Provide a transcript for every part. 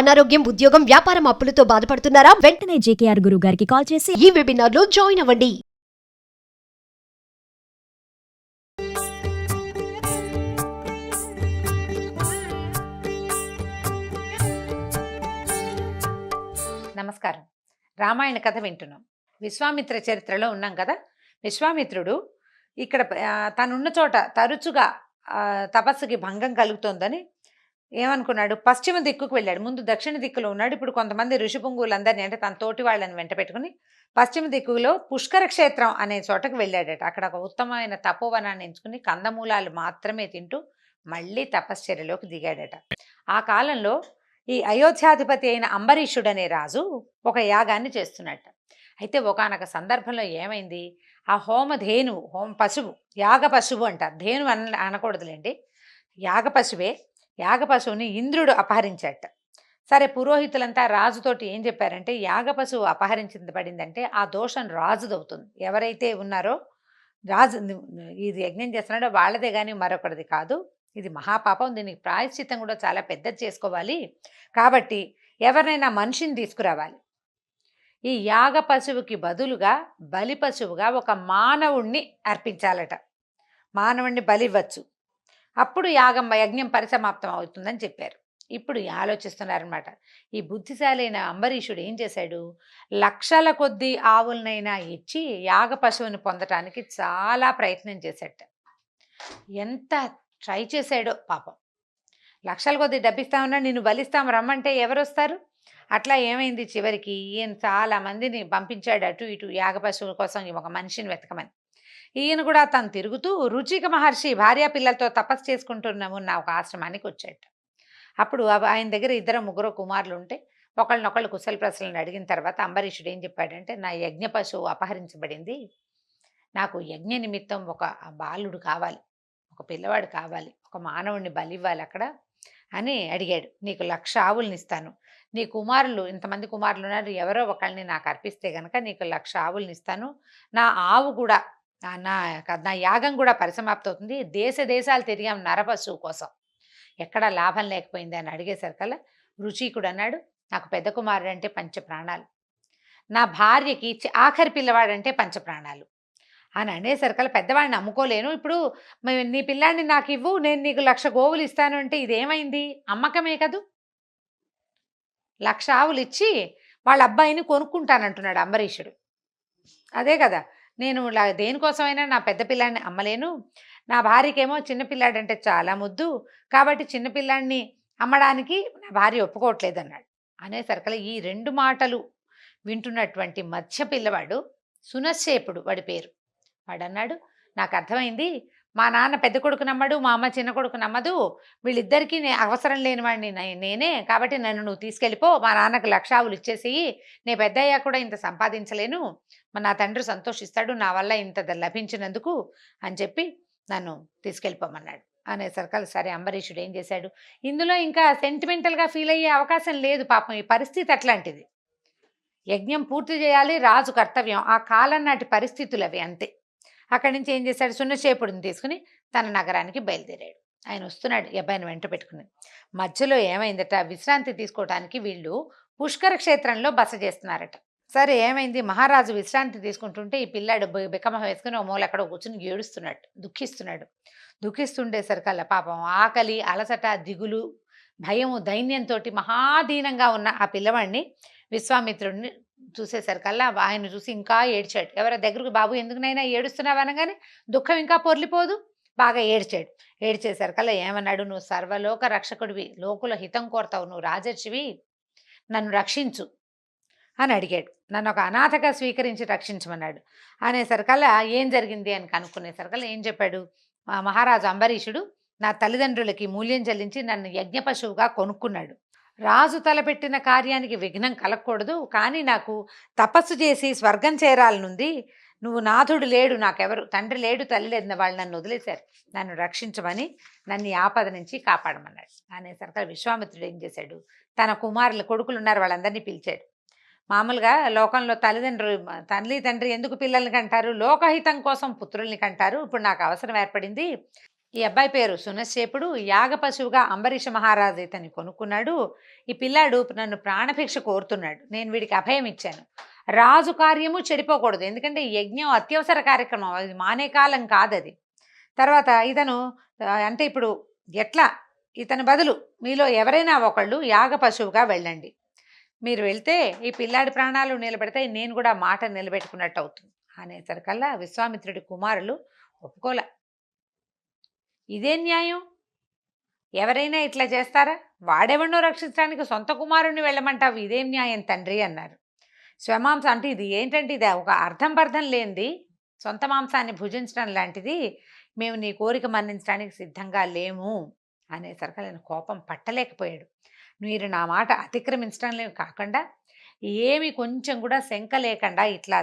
అనారోగ్యం, ఉద్యోగం, వ్యాపారం అప్పులతో బాధపడుతున్నారా? వెంటనే జేకేఆర్ గురువు గారికి కాల్ చేసి ఈ వెబినార్ లో జాయిన్ అవ్వండి. నమస్కారం. రామాయణ కథ వింటున్నాం. విశ్వామిత్ర చరిత్రలో ఉన్నాం కదా. విశ్వామిత్రుడు ఇక్కడ తనున్న చోట తరచుగా తపస్సుకి భంగం కలుగుతోందని ఏమనుకున్నాడు, పశ్చిమ దిక్కుకు వెళ్ళాడు. ముందు దక్షిణ దిక్కులో ఉన్నాడు. ఇప్పుడు కొంతమంది ఋషిపుంగువులందరినీ, అంటే తన తోటి వాళ్ళని వెంట పెట్టుకుని పశ్చిమ దిక్కులో పుష్కర క్షేత్రం అనే చోటకు వెళ్ళాడట. అక్కడ ఒక ఉత్తమమైన తపోవనాన్ని ఎంచుకుని కందమూలాలు మాత్రమే తింటూ మళ్ళీ తపశ్చర్యలోకి దిగాడట. ఆ కాలంలో ఈ అయోధ్యాధిపతి అయిన అంబరీషుడు అనే రాజు ఒక యాగాన్ని చేస్తున్నట్ట. అయితే ఒకానొక సందర్భంలో ఏమైంది, ఆ హోమధేనువు, పశువు, యాగ పశువు అంటారు, ధేను అనకూడదులేండి, యాగ పశువే. యాగ పశువుని ఇంద్రుడు అపహరించాట. సరే, పురోహితులంతా రాజుతోటి ఏం చెప్పారంటే, యాగ పశువు అపహరించబడిందంటే ఆ దోషం రాజుదవుతుంది. ఎవరైతే ఉన్నారో రాజు ఇది యజ్ఞం చేస్తున్నాడో వాళ్ళదే కానీ మరొకరిది కాదు. ఇది మహాపాపం, దీనికి ప్రాయశ్చిత్తం కూడా చాలా పెద్దది చేసుకోవాలి. కాబట్టి ఎవరినైనా మనిషిని తీసుకురావాలి. ఈ యాగ పశువుకి బదులుగా బలి పశువుగా ఒక మానవుణ్ణి అర్పించాలట. మానవుణ్ణి బలివ్వచ్చు, అప్పుడు యజ్ఞం పరిసమాప్తం అవుతుందని చెప్పారు. ఇప్పుడు ఆలోచిస్తున్నారనమాట. ఈ బుద్ధిశాలి అయిన అంబరీషుడు ఏం చేశాడు, లక్షల కొద్దీ ఆవులనైనా ఇచ్చి యాగ పశువుని పొందటానికి చాలా ప్రయత్నం చేశాట. ఎంత ట్రై చేశాడో పాపం. లక్షల కొద్దీ డబ్బిస్తామన్నా, నిన్ను బలిస్తాం రమ్మంటే ఎవరు వస్తారు? అట్లా ఏమైంది, చివరికి ఈయన చాలా మందిని పంపించాడు అటు ఇటు యాగ పశువుల కోసం ఒక మనిషిని వెతకమని. ఈయన కూడా తను తిరుగుతూ రుచిక మహర్షి భార్యా పిల్లలతో తపస్సు చేసుకుంటున్నాము నా ఒక ఆశ్రమానికి వచ్చాడు. అప్పుడు ఆయన దగ్గర 2-3 కుమారులు ఉంటే ఒకళ్ళనొకళ్ళు కుశల ప్రశ్నలను అడిగిన తర్వాత అంబరీషుడు ఏం చెప్పాడంటే, నా యజ్ఞ పశువు అపహరించబడింది, నాకు యజ్ఞ నిమిత్తం ఒక బాలుడు కావాలి, ఒక పిల్లవాడు కావాలి, ఒక మానవుడిని బలివ్వాలి అక్కడ అని అడిగాడు. నీకు 1,00,000 ఆవుల్ని ఇస్తాను, నీ కుమారులు, ఇంతమంది కుమారులు ఉన్నారు, ఎవరో ఒకళ్ళని నాకు అర్పిస్తే కనుక నీకు 1,00,000 ఆవుల్ని ఇస్తాను, నా ఆవు కూడా నా యాగం కూడా పరిసమాప్తం అవుతుంది, దేశాలు తిరిగాం నరపశువు కోసం, ఎక్కడా లాభం లేకపోయింది అని అడిగేసరికల్లా రుచికుడు అన్నాడు, నాకు పెద్ద కుమారుడు అంటే పంచప్రాణాలు, నా భార్యకి ఆఖరి పిల్లవాడంటే పంచప్రాణాలు అని అనేసరికల్లా పెద్దవాడిని అమ్ముకోలేను, ఇప్పుడు నీ పిల్లాడిని నాకు ఇవ్వు, నేను నీకు 1,00,000 గోవులు ఇస్తాను అంటే ఇదేమైంది, అమ్మకమే కదూ. 1,00,000 ఆవులు ఇచ్చి వాళ్ళ అబ్బాయిని కొనుక్కుంటానంటున్నాడు అంబరీషుడు. అదే కదా, నేను దేనికోసమైనా నా పెద్ద పిల్లాడిని అమ్మలేను, నా భార్యకేమో చిన్నపిల్లాడంటే చాలా ముద్దు, కాబట్టి చిన్నపిల్లాడిని అమ్మడానికి నా భార్య ఒప్పుకోవట్లేదు అన్నాడు. అనేసరికల్లా ఈ 2 మాటలు వింటున్నటువంటి మధ్య పిల్లవాడు సునశ్శేపుడు వాడి పేరు. వాడన్నాడు, నాకు అర్థమైంది, మా నాన్న పెద్ద కొడుకు నమ్మడు, మా అమ్మ చిన్న కొడుకు నమ్మదు, వీళ్ళిద్దరికీ అవసరం లేని వాడిని నేనే, కాబట్టి నన్ను నువ్వు తీసుకెళ్ళిపో, మా నాన్నకు 1,00,000 ఆవులు ఇచ్చేసేయి, నేను పెద్ద అయ్యా కూడా ఇంత సంపాదించలేను, నా తండ్రి సంతోషిస్తాడు నా వల్ల ఇంత లభించినందుకు అని చెప్పి నన్ను తీసుకెళ్ళిపోమన్నాడు. అనేసరికల్ సరే, అంబరీషుడు ఏం చేశాడు, ఇందులో ఇంకా సెంటిమెంటల్గా ఫీల్ అయ్యే అవకాశం లేదు పాపం, ఈ పరిస్థితి అట్లాంటిది, యజ్ఞం పూర్తి చేయాలి, రాజు కర్తవ్యం, ఆ కాలం నాటి పరిస్థితులు అవి అంతే. అక్కడి నుంచి ఏం చేశాడు, సున్నశేపుడిని తీసుకుని తన నగరానికి బయలుదేరాడు. ఆయన వస్తున్నాడు ఈ అబ్బాయిని వెంట పెట్టుకుని. మధ్యలో ఏమైందట, విశ్రాంతి తీసుకోవడానికి వీళ్ళు పుష్కర క్షేత్రంలో బస చేస్తున్నారట. సరే, ఏమైంది, మహారాజు విశ్రాంతి తీసుకుంటుంటే ఈ పిల్లాడు బిక్కమ వేసుకుని ఓ మూల ఎక్కడో కూర్చుని ఏడుస్తున్నాడు, దుఃఖిస్తుండేసరికల్లా పాపం ఆకలి, అలసట, దిగులు, భయము, దైన్యంతో మహాదీనంగా ఉన్న ఆ పిల్లవాడిని విశ్వామిత్రుడిని చూసేసరికల్లా ఆయన చూసి ఇంకా ఏడ్చాడు. ఎవరి దగ్గరకు, బాబు ఎందుకునైనా ఏడుస్తున్నావు అనగానే దుఃఖం ఇంకా పొర్లిపోదు, బాగా ఏడ్చాడు. ఏడ్చేసరికల్లా ఏమన్నాడు, నువ్వు సర్వలోక రక్షకుడివి, లోకుల హితం కోరతావు, నువ్వు రాజర్షివి, నన్ను రక్షించు అని అడిగాడు. నన్ను ఒక అనాథగా స్వీకరించి రక్షించమన్నాడు. అనేసరికల్లా ఏం జరిగింది అని కనుక్కునేసరికల్లా ఏం చెప్పాడు, మహారాజు అంబరీషుడు నా తల్లిదండ్రులకి మూల్యం చెల్లించి నన్ను యజ్ఞ పశువుగా కొనుక్కున్నాడు, రాజు తలపెట్టిన కార్యానికి విఘ్నం కలగకూడదు, కానీ నాకు తపస్సు చేసి స్వర్గం చేరాలనుంది, నువ్వు నాథుడు లేడు, నాకెవరు తండ్రి లేడు, తల్లి లేదు, వాళ్ళు నన్ను వదిలేశారు, నన్ను రక్షించమని, నన్ను ఈ ఆపద నుంచి కాపాడమన్నాడు. అనేసరికి విశ్వామిత్రుడు ఏం చేశాడు, తన కుమారులు కొడుకులు ఉన్నారు వాళ్ళందరినీ పిలిచాడు. మామూలుగా లోకంలో తల్లి తండ్రి ఎందుకు పిల్లల్ని కంటారు, లోకహితం కోసం పుత్రుల్ని కంటారు, ఇప్పుడు నాకు అవసరం ఏర్పడింది, ఈ అబ్బాయి పేరు సునశ్శేపుడు. యాగ పశువుగా అంబరీష మహారాజు ఇతన్ని కొనుక్కున్నాడు. ఈ పిల్లాడు నన్ను ప్రాణభిక్ష కోరుతున్నాడు. నేను వీడికి అభయం ఇచ్చాను. రాజు కార్యము చెడిపోకూడదు. ఎందుకంటే ఈ యజ్ఞం అత్యవసర కార్యక్రమం. అది మానే కాలం కాదది. తర్వాత ఇతను అంటే ఇప్పుడు ఎట్లా ఇతని బదులు మీలో ఎవరైనా ఒకళ్ళు యాగ పశువుగా వెళ్ళండి. మీరు వెళ్తే ఈ పిల్లాడి ప్రాణాలు నిలబెడతాయి. నేను కూడా మాట నిలబెట్టుకున్నట్టు అవుతుంది అనేసరికల్లా విశ్వామిత్రుడి కుమారులు ఒప్పుకోలే. ఇదే న్యాయం? ఎవరైనా ఇట్లా చేస్తారా? వాడెవరినో రక్షించడానికి సొంత కుమారుణ్ణి వెళ్ళమంటావు, ఇదేం న్యాయం తండ్రి అన్నారు. స్వమాంసం అంటే ఇది ఏంటంటే ఇది ఒక అర్థం పర్థం లేనిది. సొంత మాంసాన్ని భుజించడం లాంటిది. మేము నీ కోరిక మన్నించడానికి సిద్ధంగా లేము అనేసరికి ఆయన కోపం పట్టలేకపోయాడు. మీరు నా మాట అతిక్రమించడం కాకుండా ఏమి కొంచెం కూడా శంక లేకుండా ఇట్లా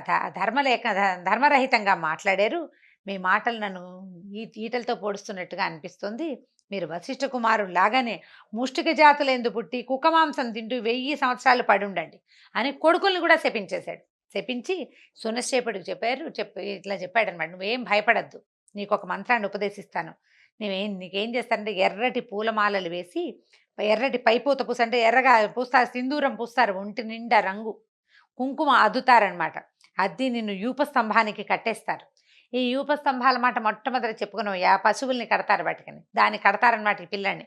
ధర్మరహితంగా మాట్లాడారు. మీ మాటలు నన్ను ఈటలతో పొడుస్తున్నట్టుగా అనిపిస్తుంది. మీరు వశిష్ఠ కుమారుడు లాగానే ముష్టిక జాతులందు పుట్టి కుక్క మాంసం తింటూ 1000 సంవత్సరాలు పడి ఉండండి అని కొడుకుల్ని కూడా శపించేశాడు. శపించి సునశ్శేపుడికి ఇట్లా చెప్పాడనమాట. నువ్వేం భయపడద్దు, నీకు ఒక మంత్రాన్ని ఉపదేశిస్తాను. నీకేం చేస్తారంటే ఎర్రటి పూలమాలలు వేసి ఎర్రటి పైపూత పూస అంటే ఎర్రగా పూస్తారు, సింధూరం పూస్తారు, ఒంటి నిండా రంగు కుంకుమ అద్దుతారనమాట. అద్ది నిన్ను యూప స్తంభానికి కట్టేస్తారు. ఈ యూప స్తంభాల మాట మొట్టమొదటి చెప్పుకున్నావు, పశువుల్ని కడతారు వాటికని, దాన్ని కడతారనమాట ఈ పిల్లాన్ని.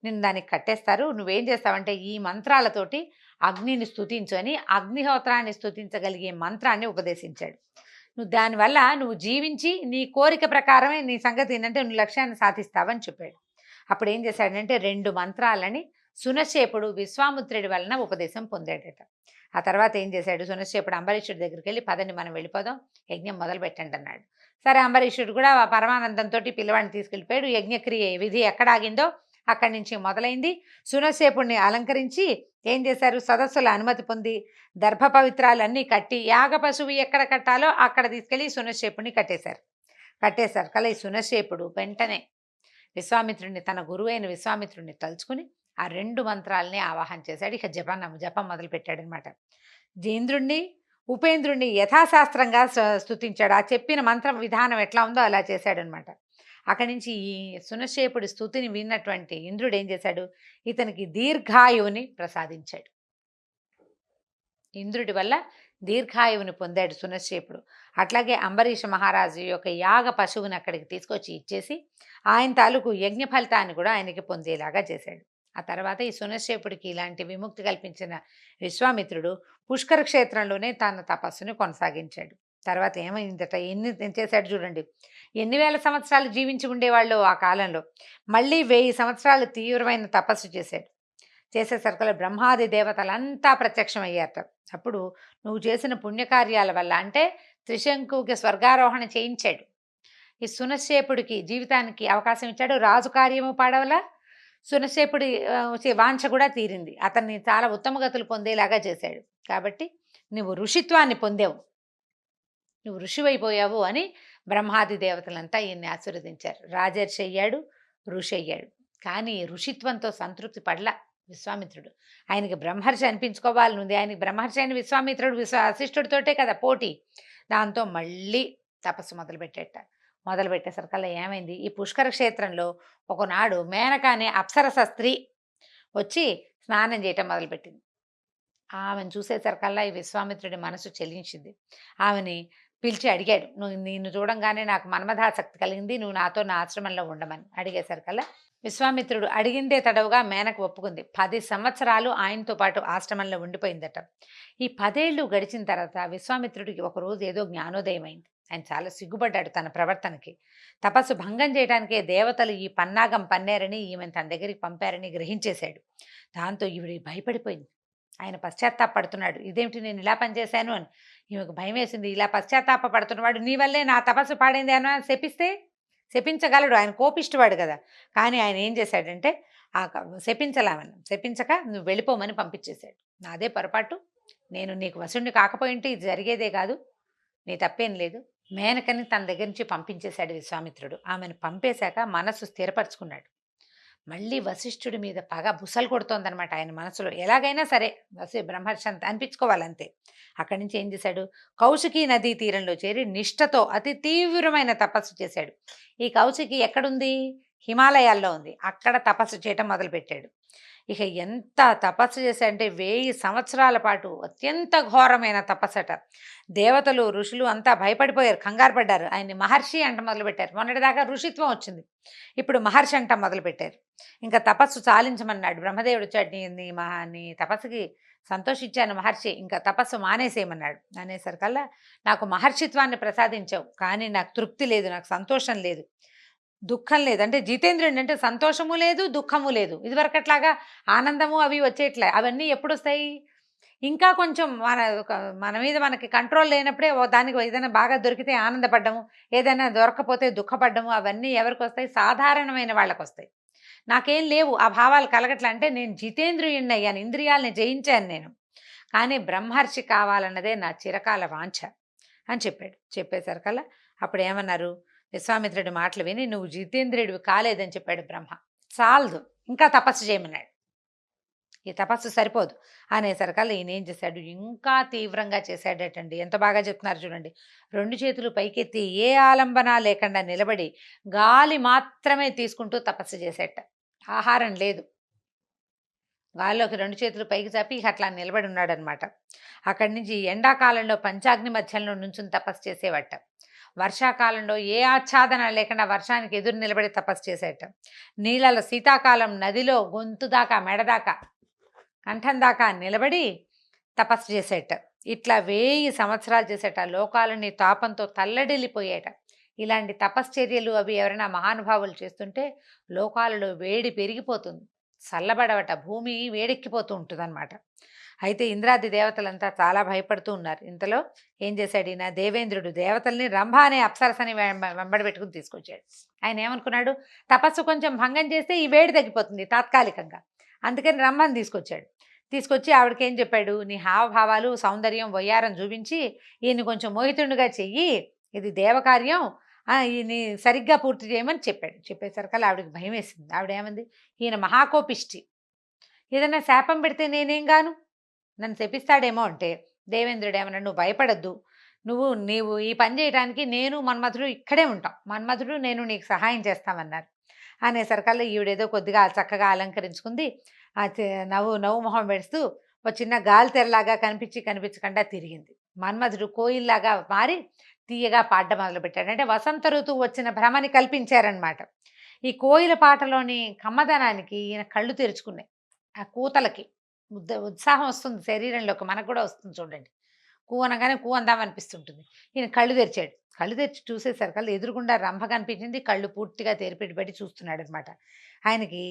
నిన్ను దానికి కట్టేస్తారు. నువ్వేం చేస్తావంటే ఈ మంత్రాలతోటి అగ్నిని స్తుతించు అని అగ్నిహోత్రాన్ని స్తుతించగలిగే మంత్రాన్ని ఉపదేశించాడు. దానివల్ల నువ్వు జీవించి నీ కోరిక ప్రకారమే నీ సంగతి ఏంటంటే నువ్వు లక్ష్యాన్ని సాధిస్తావని చెప్పాడు. అప్పుడు ఏం చేశాడంటే 2 మంత్రాలని సునశ్శేపుడు విశ్వామిత్రుడి వలన ఉపదేశం పొందాడట. ఆ తర్వాత ఏం చేశాడు, సునశ్శేపుడు అంబరీషుడి దగ్గరికి వెళ్ళి పదండి మనం వెళ్ళిపోదాం, యజ్ఞం మొదలు పెట్టండి అన్నాడు. సరే, అంబరీషుడు కూడా పరమానందంతో పిల్లవాడిని తీసుకెళ్ళిపోయాడు. యజ్ఞక్రియ విధి ఎక్కడ ఆగిందో అక్కడి నుంచి మొదలైంది. సునశ్శేపుడిని అలంకరించి ఏం చేశారు, సదస్సుల అనుమతి పొంది దర్భ పవిత్రాలన్నీ కట్టి యాగ పశువు ఎక్కడ కట్టాలో అక్కడ తీసుకెళ్ళి సునశ్శేపుడిని కట్టేశారు. కల ఈ సునశ్శేపుడు వెంటనే విశ్వామిత్రుడిని, తన గురువైన విశ్వామిత్రుడిని తలుచుకుని ఆ 2 మంత్రాలని ఆవాహన చేశాడు. ఇక జపం మొదలు పెట్టాడనమాట. ఇంద్రుణ్ణి ఉపేంద్రుణ్ణి యథాశాస్త్రంగా స్తుతించాడు. ఆ చెప్పిన మంత్ర విధానం ఎట్లా ఉందో అలా చేశాడనమాట. అక్కడి నుంచి ఈ సునశ్శేపుడి స్తుతిని విన్నటువంటి ఇంద్రుడు ఏం చేశాడు, ఇతనికి దీర్ఘాయువుని ప్రసాదించాడు. ఇంద్రుడి వల్ల దీర్ఘాయువుని పొందాడు సునశ్శేపుడు. అట్లాగే అంబరీష మహారాజు యొక్క యాగ పశువుని అక్కడికి తీసుకొచ్చి ఇచ్చేసి ఆయన తాలూకు యజ్ఞ ఫలితాన్ని కూడా ఆయనకి పొందేలాగా చేశాడు. ఆ తర్వాత ఈ సునశ్శేపుడికి ఇలాంటి విముక్తి కల్పించిన విశ్వామిత్రుడు పుష్కర క్షేత్రంలోనే తన తపస్సుని కొనసాగించాడు. తర్వాత ఏమైందట, ఎన్ని చేశాడు చూడండి. ఎన్ని వేల సంవత్సరాలు జీవించి ఉండేవాళ్ళు ఆ కాలంలో. మళ్ళీ 1000 సంవత్సరాలు తీవ్రమైన తపస్సు చేసేసరికి బ్రహ్మాది దేవతలంతా ప్రత్యక్షమయ్యారట. అప్పుడు నువ్వు చేసిన పుణ్యకార్యాల వల్ల అంటే త్రిశంకుకి స్వర్గారోహణ చేయించాడు. ఈ సునశ్శేపుడికి జీవితానికి అవకాశం ఇచ్చాడు. రాజు కార్యము పాడవల సునశ్శేపుడి వాంఛ కూడా తీరింది. అతన్ని చాలా ఉత్తమ గతులు పొందేలాగా చేశాడు. కాబట్టి నువ్వు ఋషిత్వాన్ని పొందావు, నువ్వు ఋషివైపోయావు అని బ్రహ్మాది దేవతలంతా ఈయన్ని ఆశీర్వదించారు. రాజర్షి అయ్యాడు, ఋషి అయ్యాడు. కానీ ఋషిత్వంతో సంతృప్తి పడల విశ్వామిత్రుడు. ఆయనకి బ్రహ్మర్షి అనిపించుకోవాలని ఉంది. ఆయనకి బ్రహ్మర్షి అయిన విశ్వామిత్రుడు వశిష్ఠుడితోటే కదా పోటీ. దాంతో మళ్ళీ తపస్సు మొదలుపెట్టేసరికల్లా ఏమైంది, ఈ పుష్కర క్షేత్రంలో ఒకనాడు మేనక అనే అప్సరస స్త్రీ వచ్చి స్నానం చేయటం మొదలుపెట్టింది. ఆమెను చూసేసరికల్లా ఈ విశ్వామిత్రుడి మనసు చెలించింది. ఆమెని పిలిచి అడిగాడు, నిన్ను చూడంగానే నాకు మన్మథాసక్తి కలిగింది, నువ్వు నాతో నా ఆశ్రమంలో ఉండమని అడిగేసరికల్లా విశ్వామిత్రుడు అడిగిందే తడవుగా మేనకు ఒప్పుకుంది. 10 సంవత్సరాలు ఆయనతో పాటు ఆశ్రమంలో ఉండిపోయిందట. ఈ 10 ఏళ్ళు గడిచిన తర్వాత విశ్వామిత్రుడికి ఒకరోజు ఏదో జ్ఞానోదయమైంది. ఆయన చాలా సిగ్గుపడ్డాడు తన ప్రవర్తనకి. తపస్సు భంగం చేయడానికే దేవతలు ఈ పన్నాగం పన్నారని ఈమెను తన దగ్గరికి పంపారని గ్రహించేశాడు. దాంతో ఈవిడ భయపడిపోయింది. ఆయన పశ్చాత్తాపడుతున్నాడు, ఇదేమిటి నేను ఇలా పనిచేశాను అని. ఈమెకు భయం వేసింది. ఇలా పశ్చాత్తాప పడుతున్నవాడు నీ వల్లే నా తపస్సు పాడైంది అని శపించగలడు, ఆయన కోపిష్టివాడు కదా. కానీ ఆయన ఏం చేశాడంటే శపించక నువ్వు వెళ్ళిపోమని పంపించేశాడు. నాదే పొరపాటు, నేను నీకు వశుణ్ణి కాకపోయింటే ఇది జరిగేదే కాదు, నీ తప్పేం లేదు. మేనకని తన దగ్గర నుంచి పంపించేశాడు విశ్వామిత్రుడు. ఆమెను పంపేశాక మనస్సు స్థిరపరచుకున్నాడు. మళ్ళీ వశిష్ఠుడి మీద పగ బుసలు కొడుతోందనమాట ఆయన మనసులో. ఎలాగైనా సరే బ్రహ్మర్షి అంత అనిపించుకోవాలంతే. అక్కడి నుంచి ఏం చేశాడు, కౌశికీ నదీ తీరంలో చేరి నిష్ఠతో అతి తీవ్రమైన తపస్సు చేశాడు. ఈ కౌశికి ఎక్కడుంది? హిమాలయాల్లో ఉంది. అక్కడ తపస్సు చేయటం మొదలుపెట్టాడు. ఇక ఎంత తపస్సు చేశాడంటే 1000 సంవత్సరాల పాటు అత్యంత ఘోరమైన తపస్సట. దేవతలు ఋషులు అంతా భయపడిపోయారు, కంగారు పడ్డారు. ఆయన్ని మహర్షి అంట మొదలుపెట్టారు. మొన్నటిదాకా ఋషిత్వం వచ్చింది, ఇప్పుడు మహర్షి అంట మొదలుపెట్టారు. ఇంకా తపస్సు చాలించమన్నాడు. బ్రహ్మదేవుడు వచ్చాడు, నీ తపస్సుకి సంతోషించాను మహర్షి, ఇంకా తపస్సు మానేసేయమన్నాడు. అనేసరికల్లా నాకు మహర్షిత్వాన్ని ప్రసాదించావు, కానీ నాకు తృప్తి లేదు, నాకు సంతోషం లేదు, దుఃఖం లేదు. అంటే జితేంద్రుడు అంటే సంతోషము లేదు, దుఃఖము లేదు. ఇదివరకట్లాగా ఆనందము అవి వచ్చేట్లే. అవన్నీ ఎప్పుడు వస్తాయి? ఇంకా కొంచెం మన మీద మనకి కంట్రోల్ లేనప్పుడే దానికి ఏదైనా బాగా దొరికితే ఆనందపడ్డము, ఏదైనా దొరకపోతే దుఃఖపడ్డము, అవన్నీ ఎవరికి వస్తాయి? సాధారణమైన వాళ్ళకి వస్తాయి. నాకేం లేవు ఆ భావాలు కలగట్లా. అంటే నేను జితేంద్రియుణ్ణి అయ్యాను, ఇంద్రియాలని జయించాను నేను, కానీ బ్రహ్మర్షి కావాలన్నదే నా చిరకాల వాంఛ అని చెప్పాడు. చెప్పేసరికల్లా అప్పుడు ఏమన్నారు, విశ్వామిత్రుడి మాటలు విని నువ్వు జితేంద్రియుడివి కాలేదని చెప్పాడు బ్రహ్మ. చాలదు, ఇంకా తపస్సు చేయమన్నాడు. ఈ తపస్సు సరిపోదు అనేసరికల్లా ఈయన ఏం చేశాడు, ఇంకా తీవ్రంగా చేశాడటండి. ఎంత బాగా చెప్తున్నారు చూడండి. 2 చేతులు పైకెత్తి ఏ ఆలంబన లేకుండా నిలబడి గాలి మాత్రమే తీసుకుంటూ తపస్సు చేసేట. ఆహారం లేదు. గాల్లోకి 2 చేతులు పైకి చాపి ఇక అట్లా నిలబడి ఉన్నాడనమాట. అక్కడి నుంచి ఎండాకాలంలో పంచాగ్ని మధ్యంలో నుంచుని తపస్సు చేసేవట. వర్షాకాలంలో ఏ ఆచ్ఛాదన లేకుండా వర్షానికి ఎదురు నిలబడి తపస్సు చేసేట. నీళ్ళలో శీతాకాలం నదిలో గొంతు దాకా, మెడ దాకా, కంఠం దాకా నిలబడి తపస్సు చేసేట. ఇట్లా 1000 సంవత్సరాలు చేసేట. లోకాలని తాపంతో తల్లడిల్లిపోయేట. ఇలాంటి తపశ్చర్యలు అవి ఎవరైనా మహానుభావులు చేస్తుంటే లోకాలలో వేడి పెరిగిపోతుంది, చల్లబడవట, భూమి వేడెక్కిపోతూ ఉంటుందన్నమాట. అయితే ఇంద్రాది దేవతలంతా చాలా భయపడుతూ ఉన్నారు. ఇంతలో ఏం చేశాడు ఈయన, దేవేంద్రుడు దేవతల్ని రంభ అనే అప్సరసని వెంబడి పెట్టుకుని తీసుకొచ్చాడు. ఆయన ఏమనుకున్నాడు, తపస్సు కొంచెం భంగం చేస్తే ఈ వేడి తగ్గిపోతుంది తాత్కాలికంగా, అందుకని రంభని తీసుకొచ్చి ఆవిడకి ఏం చెప్పాడు, నీ హావభావాలు, సౌందర్యం, వయ్యారం చూపించి ఈయన్ని కొంచెం మోహితుడిగా చెయ్యి, ఇది దేవకార్యం, ఈయన్ని సరిగ్గా పూర్తి చేయమని చెప్పాడు. చెప్పేసరికల్లా ఆవిడకి భయం వేసింది. ఆవిడేమంది, ఈయన మహాకోపిష్టి, ఏదైనా శాపం పెడితే నేనేం గాను, నన్ను శపిస్తాడేమో అంటే దేవేంద్రుడు ఏమన్నాడు, నువ్వు భయపడద్దు, నీవు ఈ పని చేయడానికి నేను మన్మధుడు ఇక్కడే ఉంటాం, మన్మధుడు నేను నీకు సహాయం చేస్తామన్నారు. అనేసరికల్లా ఈవిడేదో కొద్దిగా చక్కగా అలంకరించుకుంది, నవ్వు మొహం పెడుతూ ఒక చిన్న గాలి తెరలాగా కనిపించకుండా తిరిగింది. మన్మధుడు కోయిల్లాగా మారి తీయగా పాడడం మొదలుపెట్టాడు. అంటే వసంత ఋతువు వచ్చిన భ్రమని కల్పించారనమాట. ఈ కోయిల పాటలోని కమ్మదనానికి ఈయన కళ్ళు తెరుచుకున్నాయి. ఆ కూతలకి ఉత్సాహం వస్తుంది శరీరంలోకి, మనకు కూడా వస్తుంది చూడండి. కూ అనగానే కూ అందామనిపిస్తుంటుంది. ఈయన కళ్ళు తెరిచాడు. కళ్ళు తెరిచి చూసేసరికల్లా ఎదురుగుండా రంభ కనిపించింది. కళ్ళు పూర్తిగా తెరిపెట్టి చూస్తున్నాడు అనమాట. ఆయనకి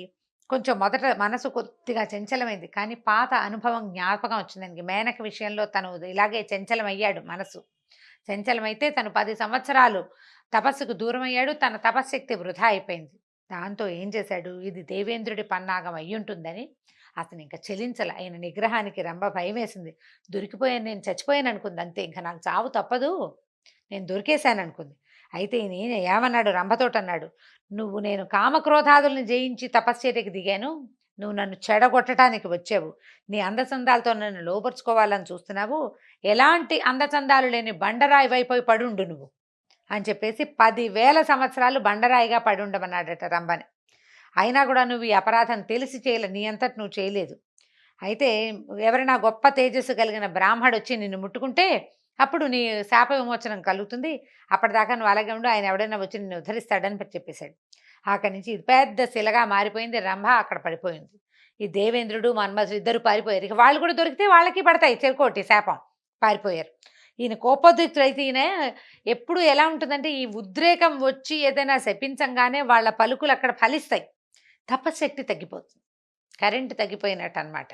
కొంచెం మొదట మనసు కొద్దిగా చంచలమైంది, కానీ పాత అనుభవం జ్ఞాపకం వచ్చింది ఆయనకి. మేనక విషయంలో తను ఇలాగే చంచలమయ్యాడు. మనసు చంచలమైతే తను 10 సంవత్సరాలు తపస్సుకు దూరమయ్యాడు. తన తపశ్శక్తి వృధా అయిపోయింది. దాంతో ఏం చేశాడు, ఇది దేవేంద్రుడి పన్నాగం అయ్యుంటుందని అతను ఇంకా చెలించల. ఆయన నిగ్రహానికి రంభ భయం వేసింది. దొరికిపోయాను, నేను చచ్చిపోయాను అనుకుంది. అంతే, ఇంకా నాకు చావు తప్పదు, నేను దొరికేశాను అనుకుంది. అయితే ఈయన ఏమన్నాడు, రంభతోటి అన్నాడు, నేను కామక్రోధాదుల్ని జయించి తపశ్చర్యకి దిగాను, నువ్వు నన్ను చెడగొట్టడానికి వచ్చావు, నీ అందచందాలతో నన్ను లోపరుచుకోవాలని చూస్తున్నావు, ఎలాంటి అందచందాలు లేని బండరాయి వైపోయి పడుండు నువ్వు అని చెప్పేసి 10,000 సంవత్సరాలు బండరాయిగా పడి ఉండమన్నాడట రంభని. అయినా కూడా నువ్వు ఈ అపరాధం తెలిసి చేయలే, నీ అంతటి నువ్వు చేయలేదు. అయితే ఎవరైనా గొప్ప తేజస్సు కలిగిన బ్రాహ్మడు వచ్చి నిన్ను ముట్టుకుంటే అప్పుడు నీ శాప విమోచనం కలుగుతుంది, అప్పటిదాకా నువ్వు అలాగే ఉండు, ఆయన ఎవడైనా వచ్చి నిన్ను ఉద్ధరిస్తాడని చెప్పేశాడు. అక్కడి నుంచి ఇది పెద్ద శిలగా మారిపోయింది. రంభ అక్కడ పడిపోయింది. ఈ దేవేంద్రుడు మన్మధుడు ఇద్దరు పారిపోయారు. ఇక వాళ్ళు కూడా దొరికితే వాళ్ళకి పడతాయి చెరుకోటి శాపం, పారిపోయారు. ఈయన కోపోద్రిక్తుడైతే ఈయన ఎప్పుడు ఎలా ఉంటుందంటే, ఈ ఉద్రేకం వచ్చి ఏదైనా శపించంగానే వాళ్ళ పలుకులు అక్కడ ఫలిస్తాయి, తపశ్శక్తి తగ్గిపోతుంది, కరెంటు తగ్గిపోయినట్టు అనమాట.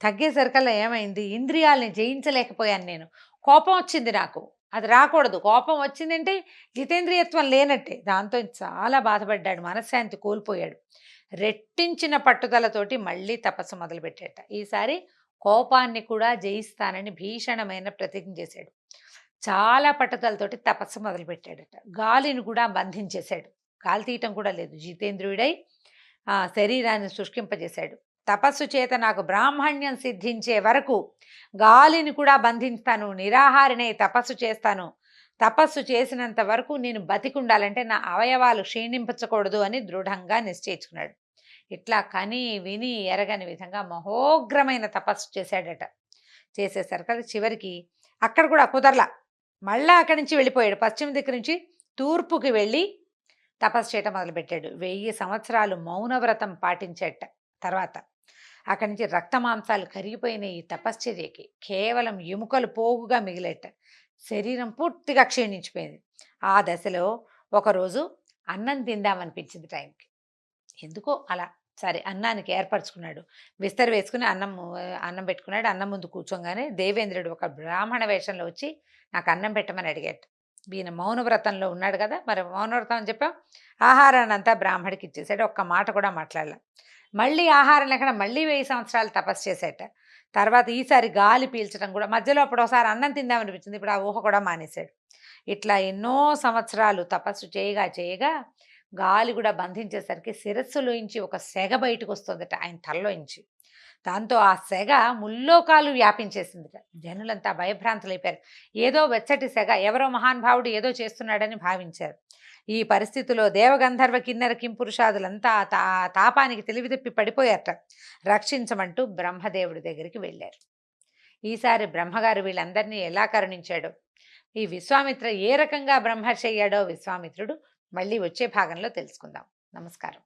తగ్గేసరికల్లా ఏమైంది, ఇంద్రియాలని జయించలేకపోయాను నేను, కోపం వచ్చింది నాకు, అది రాకూడదు, కోపం వచ్చిందంటే జితేంద్రియత్వం లేనట్టే. దాంతో చాలా బాధపడ్డాడు, మనశ్శాంతి కోల్పోయాడు. రెట్టించిన పట్టుదలతోటి మళ్ళీ తపస్సు మొదలుపెట్టాట. ఈసారి కోపాన్ని కూడా జయిస్తానని భీషణమైన ప్రతిజ్ఞ చేశాడు. చాలా పట్టుదలతోటి తపస్సు మొదలుపెట్టాడట. గాలిని కూడా బంధించేశాడు, గాలి తీయటం కూడా లేదు. జితేంద్రియుడై శరీరాన్ని శుష్కింపజేశాడు. తపస్సు చేత నాకు బ్రాహ్మణ్యం సిద్ధించే వరకు గాలిని కూడా బంధిస్తాను, నిరాహారినై తపస్సు చేస్తాను, తపస్సు చేసినంత వరకు నేను బతికుండాలంటే నా అవయవాలు క్షీణింపచకూడదు అని దృఢంగా నిశ్చయించుకున్నాడు. ఇట్లా కని విని ఎరగని విధంగా మహోగ్రమైన తపస్సు చేశాడట. చేసేసరికి చివరికి అక్కడ కూడా కుదరలా. మళ్ళా అక్కడి నుంచి వెళ్ళిపోయాడు. పశ్చిమ దిక్కు నుంచి తూర్పుకి వెళ్ళి తపస్సు చేయటం మొదలుపెట్టాడు. 1000 సంవత్సరాలు మౌనవ్రతం పాటించేట. తర్వాత అక్కడి నుంచి రక్తమాంసాలు కరిగిపోయిన ఈ తపశ్చర్యకి కేవలం ఎముకలు పోగుగా మిగిలేట. శరీరం పూర్తిగా క్షీణించిపోయింది. ఆ దశలో ఒకరోజు అన్నం తిందామనిపించింది టైంకి. ఎందుకో అలా సరే అన్నానికి ఏర్పరచుకున్నాడు. విస్తరి వేసుకుని అన్నం పెట్టుకున్నాడు. అన్నం ముందు కూర్చోగానే దేవేంద్రుడు ఒక బ్రాహ్మణ వేషంలో వచ్చి నాకు అన్నం పెట్టమని అడిగాడు. ఈయన మౌనవ్రతంలో ఉన్నాడు కదా, మరి మౌనవ్రతం అని చెప్పాం. ఆహారాన్ని అంతా బ్రాహ్మడికి ఇచ్చేసాడు. ఒక్క మాట కూడా మాట్లాడలే. మళ్ళీ ఆహారం లేకుండా మళ్ళీ 1000 సంవత్సరాలు తపస్సు చేసేట. తర్వాత ఈసారి గాలి పీల్చడం కూడా మధ్యలో అప్పుడు ఒకసారి అన్నం తిందామనిపించింది. ఇప్పుడు ఆ ఊహ కూడా మానేశాడు. ఇట్లా ఎన్నో సంవత్సరాలు తపస్సు చేయగా చేయగా గాలి కూడా బంధించేసరికి శిరస్సులోంచి ఒక సెగ బయటకు వస్తుందట ఆయన తలలోంచి. దాంతో ఆ సెగ ముల్లోకాలు వ్యాపించేసిందిట. జనులంతా భయభ్రాంతులైపోయారు. ఏదో వెచ్చటి సెగ, ఎవరో మహానుభావుడు ఏదో చేస్తున్నాడని భావించారు. ఈ పరిస్థితిలో దేవగంధర్వ కిన్నెర కింపురుషాదులంతా తాపానికి తెలివితప్పి పడిపోయారట. రక్షించమంటూ బ్రహ్మదేవుడి దగ్గరికి వెళ్ళారు. ఈసారి బ్రహ్మగారు వీళ్ళందరినీ ఎలా కరుణించాడో, ఈ విశ్వామిత్ర ఏ రకంగా బ్రహ్మర్షి అయ్యాడో విశ్వామిత్రుడు మళ్ళీ వచ్చే భాగంలో తెలుసుకుందాం. నమస్కారం.